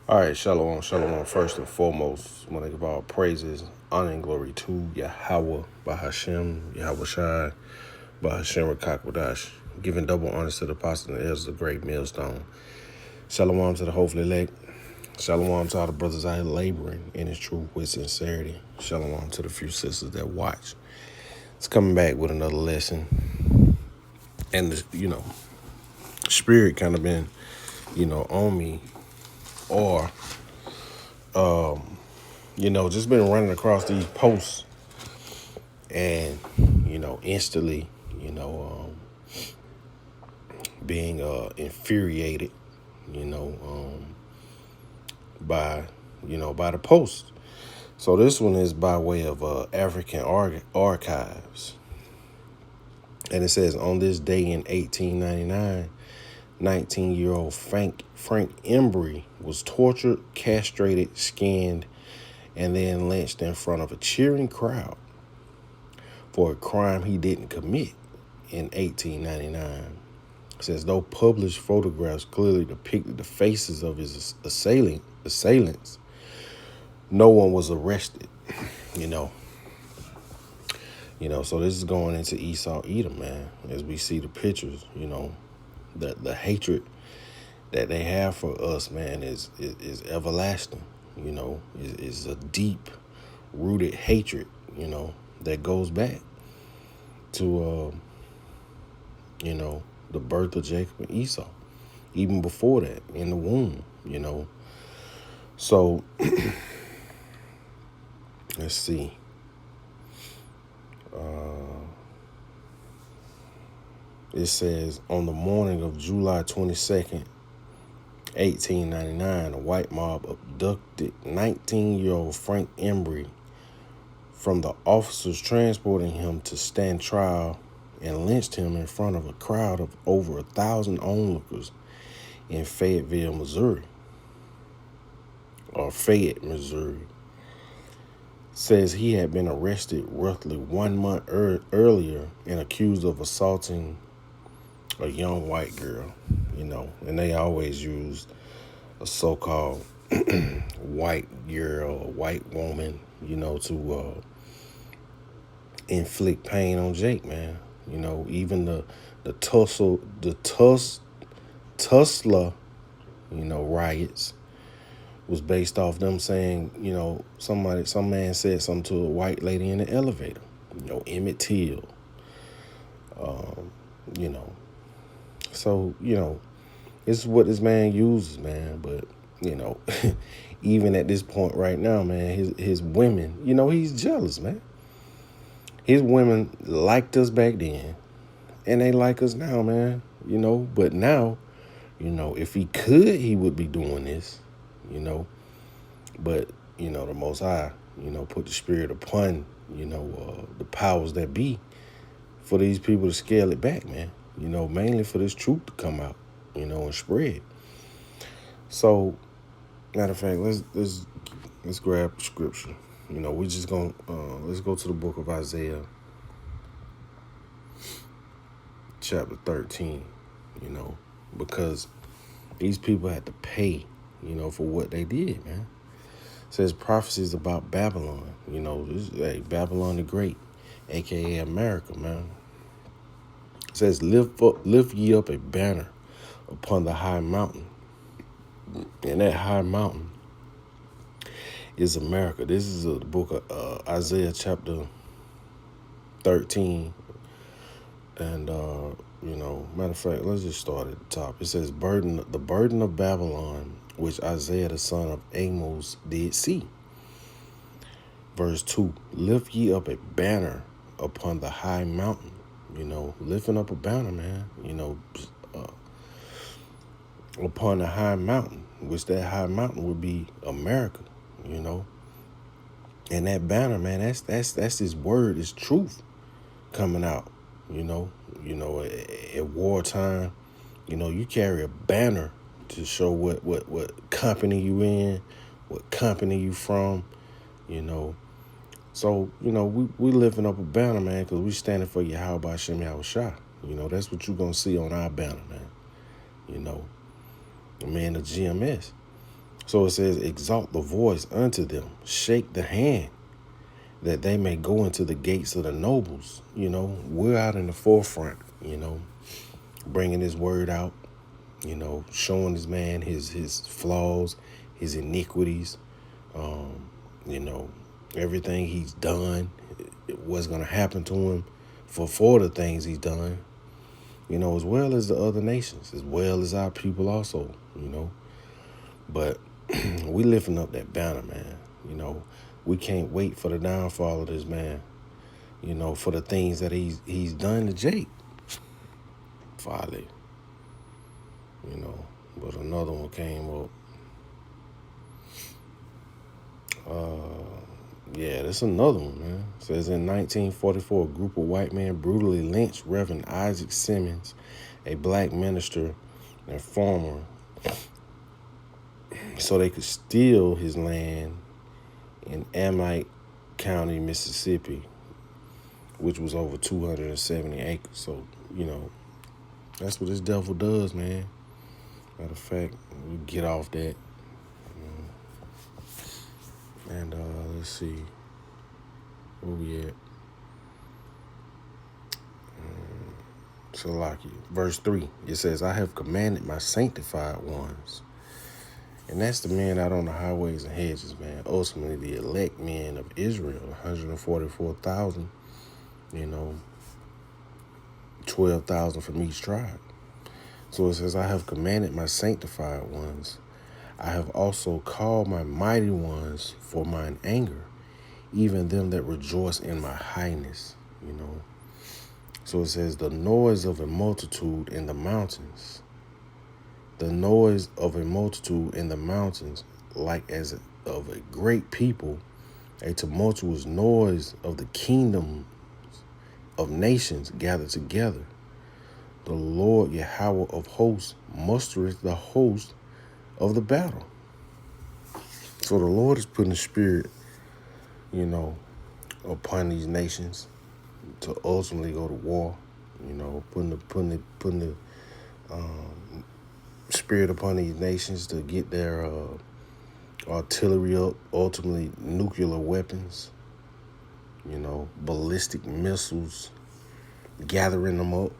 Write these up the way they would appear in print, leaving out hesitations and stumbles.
All right, shalom, shalom. First and foremost, when I give all praises, honor, and glory to Yahweh, Bahashem, Yahweh Shai, Bahashem Rakakwadash, giving double honors to the apostle and elders of the great millstone. Shalom to the hopefully elect. Shalom to all the brothers out here laboring in his truth with sincerity. Shalom to the few sisters that watch. It's coming back with another lesson. And, spirit kind of been, on me or just been running across these posts and, instantly, being infuriated, by, by the post. So this one is by way of African Archives. And it says, on this day in 1899, 19-year-old Frank Embry was tortured, castrated, skinned, and then lynched in front of a cheering crowd for a crime he didn't commit in 1899. It says, though published photographs clearly depicted the faces of his assailants, no one was arrested, so this is going into Esau Edom, man, as we see the pictures, the hatred that they have for us, man, is everlasting, is a deep rooted hatred, that goes back to, the birth of Jacob and Esau, even before that, in the womb, So, let's see. It says, on the morning of July 22nd, 1899, a white mob abducted 19-year-old Frank Embry from the officers transporting him to stand trial and lynched him in front of a crowd of over 1,000 onlookers in Fayetteville, Missouri, or Fayette, Missouri. Says he had been arrested roughly 1 month earlier and accused of assaulting a young white girl, and they always use a so-called white girl, a white woman, to inflict pain on Jake, man. Even the Tulsa, riots was based off them saying, some man said something to a white lady in the elevator, Emmett Till, So, this is what this man uses, man. But, even at this point right now, man, his women, he's jealous, man. His women liked us back then, and they like us now, man. But now, if he could, he would be doing this, But, the Most High, put the spirit upon, the powers that be for these people to scale it back, man. Mainly for this truth to come out, and spread. So, matter of fact, let's grab scripture. We just gonna let's go to the book of Isaiah, chapter 13. Because these people had to pay, for what they did, man. It says prophecies about Babylon. Babylon the Great, aka America, man. It says, lift ye up a banner upon the high mountain. And that high mountain is America. This is the book of Isaiah chapter 13. And, matter of fact, let's just start at the top. It says, the burden of Babylon, which Isaiah the son of Amos did see. Verse 2, lift ye up a banner upon the high mountain. Lifting up a banner, man, upon a high mountain, which that high mountain would be America, and that banner, man, that's his word, his truth coming out, at wartime, you carry a banner to show what company you in, what company you from, So, we lifting up a banner, man, because we standing for Yahweh Bashem Yahweh Shai. That's what you're going to see on our banner, man. The man of GMS. So it says, exalt the voice unto them, shake the hand, that they may go into the gates of the nobles. We're out in the forefront, bringing his word out, showing this man his flaws, his iniquities, you know, everything he's done, what's going to happen to him for the things he's done, as well as the other nations, as well as our people also, But we lifting up that banner, man. We can't wait for the downfall of this man, for the things that he's done to Jake. Folly. But another one came up. Yeah, that's another one, man. It says in 1944, a group of white men brutally lynched Reverend Isaac Simmons, a black minister and farmer, so they could steal his land in Amite County, Mississippi, which was over 270 acres. So, that's what this devil does, man. Matter of fact, we get off that. And let's see. Where we at? Salaki. Verse 3. It says, I have commanded my sanctified ones. And that's the men out on the highways and hedges, man. Ultimately, the elect men of Israel, 144,000, 12,000 from each tribe. So it says, I have commanded my sanctified ones. I have also called my mighty ones for mine anger, even them that rejoice in my highness, So it says, the noise of a multitude in the mountains. The noise of a multitude in the mountains, like as of a great people, a tumultuous noise of the kingdoms of nations gathered together. The Lord Yahweh of hosts mustereth the host of the battle. So the Lord is putting the spirit, upon these nations to ultimately go to war. Putting the spirit upon these nations to get their artillery up, ultimately nuclear weapons, ballistic missiles, gathering them up,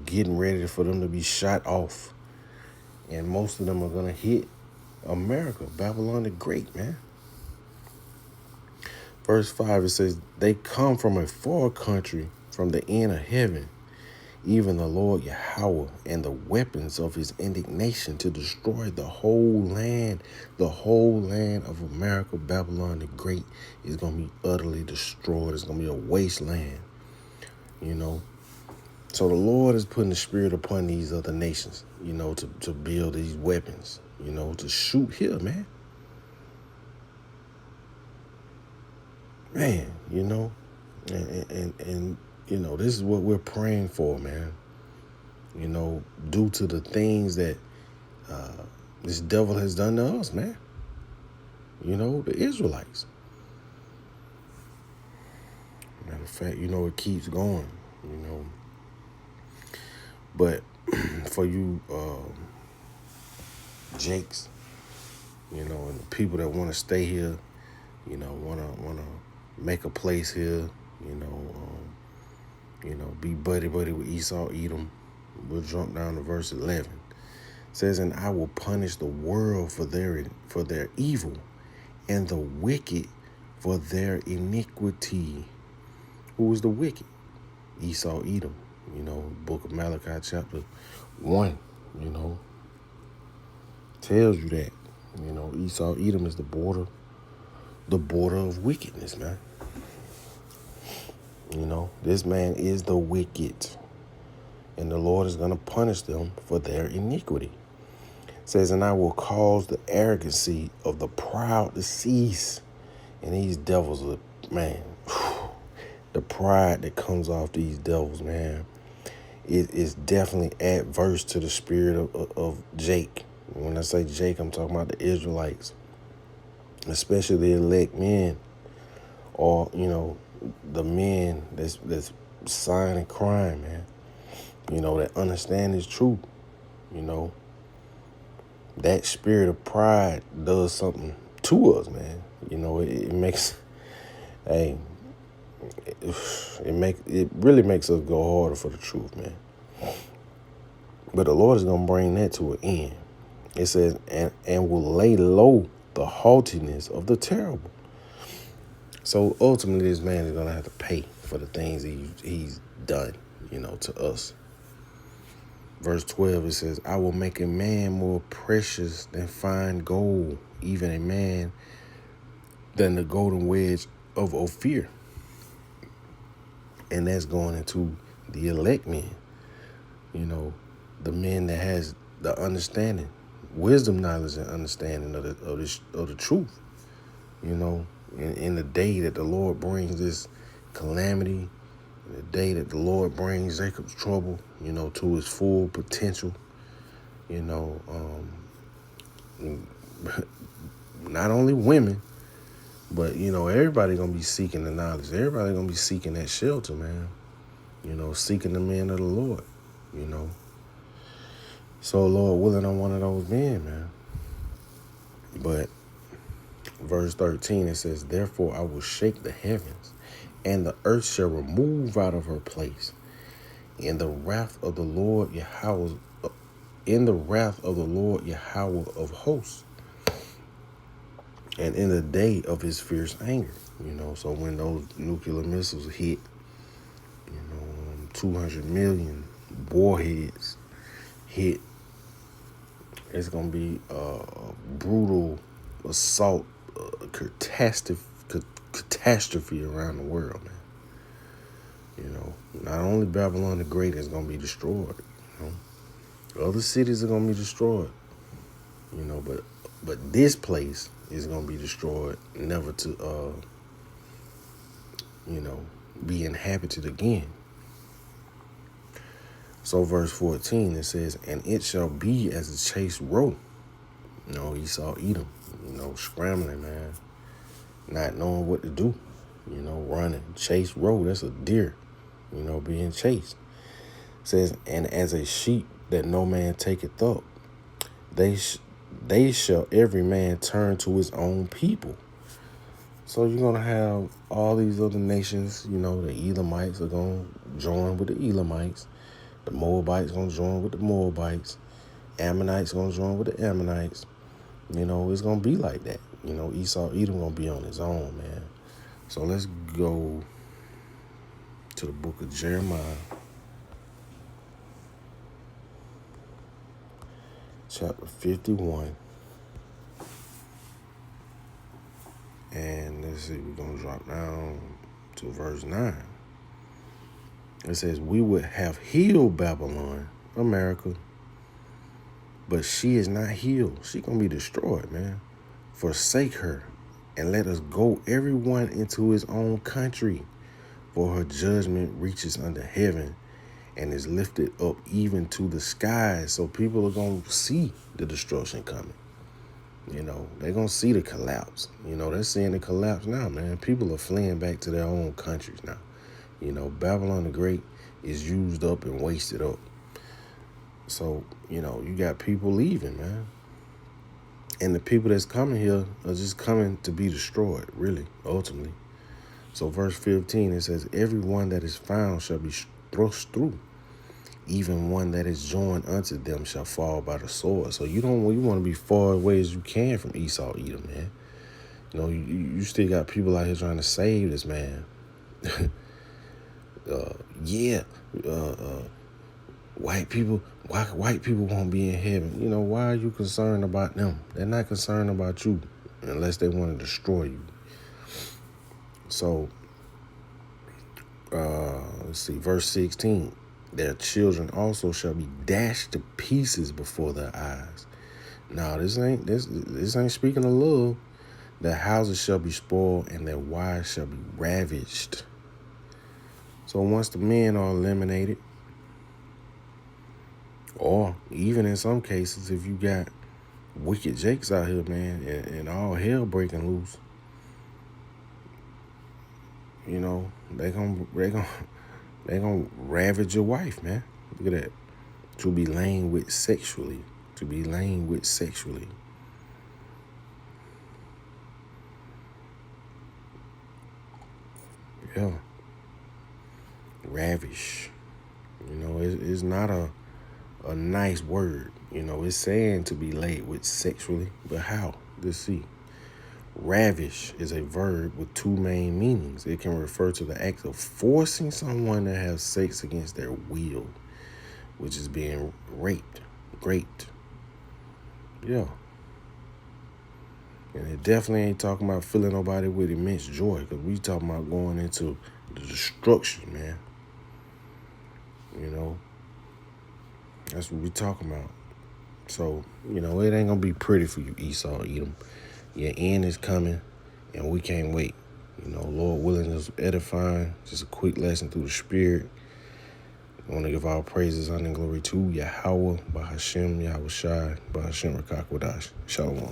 getting ready for them to be shot off. And most of them are going to hit America, Babylon the Great, man. Verse 5, it says, they come from a far country, from the end of heaven, even the Lord Yahweh, and the weapons of his indignation to destroy the whole land. The whole land of America, Babylon the Great, is going to be utterly destroyed. It's going to be a wasteland, So the Lord is putting the spirit upon these other nations, to build these weapons, to shoot here, man. Man, and this is what we're praying for, man. Due to the things that this devil has done to us, man. The Israelites. Matter of fact, it keeps going, But for you Jakes, and the people that want to stay here, want to make a place here, be buddy with Esau, Edom. We'll jump down to verse 11. It says, and I will punish the world for their evil, and the wicked for their iniquity. Who is the wicked? Esau, Edom. Book of Malachi chapter 1, tells you that. Esau, Edom is the border of wickedness, man. This man is the wicked, and the Lord is going to punish them for their iniquity. It says, and I will cause the arrogancy of the proud to cease. And these devils are, man, the pride that comes off these devils, man, it is definitely adverse to the spirit of Jake. When I say Jake, I'm talking about the Israelites, especially the elect men, or, the men that's signing crime, man, that understand his truth, that spirit of pride does something to us, man. It makes, hey, it really makes us go harder for the truth, man. But the Lord is gonna bring that to an end. It says, and will lay low the haughtiness of the terrible. So ultimately, this man is gonna have to pay for the things he's done, to us. Verse 12, it says, I will make a man more precious than fine gold, even a man than the golden wedge of Ophir. And that's going into the elect men, the men that has the understanding, wisdom, knowledge, and understanding of the truth. In the day that the Lord brings this calamity, the day that the Lord brings Jacob's trouble, to his full potential, not only women, but, everybody going to be seeking the knowledge. Everybody going to be seeking that shelter, man. Seeking the men of the Lord, So, Lord willing, I'm one of those men, man. But verse 13, it says, therefore I will shake the heavens, and the earth shall remove out of her place. In the wrath of the Lord Yahweh, of hosts, and in the day of his fierce anger. So when those nuclear missiles hit, 200 million warheads hit, it's gonna be a brutal assault, catastrophe around the world, man. Not only Babylon the Great is gonna be destroyed, other cities are gonna be destroyed, but this place is gonna be destroyed, never to be inhabited again. So verse 14, it says, and it shall be as a chase roe. Esau Edom, scrambling, man, not knowing what to do, running. Chase roe, that's a deer, being chased. It says, and as a sheep that no man taketh up, they shall every man turn to his own people. So you're going to have all these other nations, the Edomites are going to join with the Elamites. The Moabites going to join with the Moabites. Ammonites going to join with the Ammonites. It's going to be like that. Esau Edom going to be on his own, man. So let's go to the book of Jeremiah, chapter 51. And let's see, we're going to drop down to verse 9. It says, we would have healed Babylon, America, but she is not healed. She going to be destroyed, man. Forsake her, and let us go everyone into his own country, for her judgment reaches under heaven and is lifted up even to the skies. So people are going to see the destruction coming. They're going to see the collapse. They're seeing the collapse now, man. People are fleeing back to their own countries now. Babylon the Great is used up and wasted up. So, you got people leaving, man. And the people that's coming here are just coming to be destroyed, really, ultimately. So verse 15, it says, everyone that is found shall be thrust through. Even one that is joined unto them shall fall by the sword. So you want to be far away as you can from Esau Edom, man. You still got people out here trying to save this man. White people won't be in heaven. Why are you concerned about them? They're not concerned about you unless they want to destroy you. So, let's see, verse 16. Their children also shall be dashed to pieces before their eyes. Now, this ain't speaking of love. Their houses shall be spoiled and their wives shall be ravaged. So once the men are eliminated, or even in some cases, if you got wicked jakes out here, man, and all hell breaking loose, they gonna ravage your wife, man. Look at that. To be laying with sexually. to be laying with sexually. Yeah. Ravish. It's not a nice word. It's saying to be laid with sexually, but how? Let's see. Ravish is a verb with two main meanings. It can refer to the act of forcing someone to have sex against their will, which is being raped. Yeah. And it definitely ain't talking about filling nobody with immense joy, because we talking about going into the destruction, man. That's what we talking about. So, it ain't going to be pretty for you, Esau, Edom. Your end is coming, and we can't wait. Lord willing, is edifying. Just a quick lesson through the Spirit. I want to give all praises, honor, and glory to Yahweh, Bahashem, Yahweh Shai, Bahashem Rakakwadash. Shalom.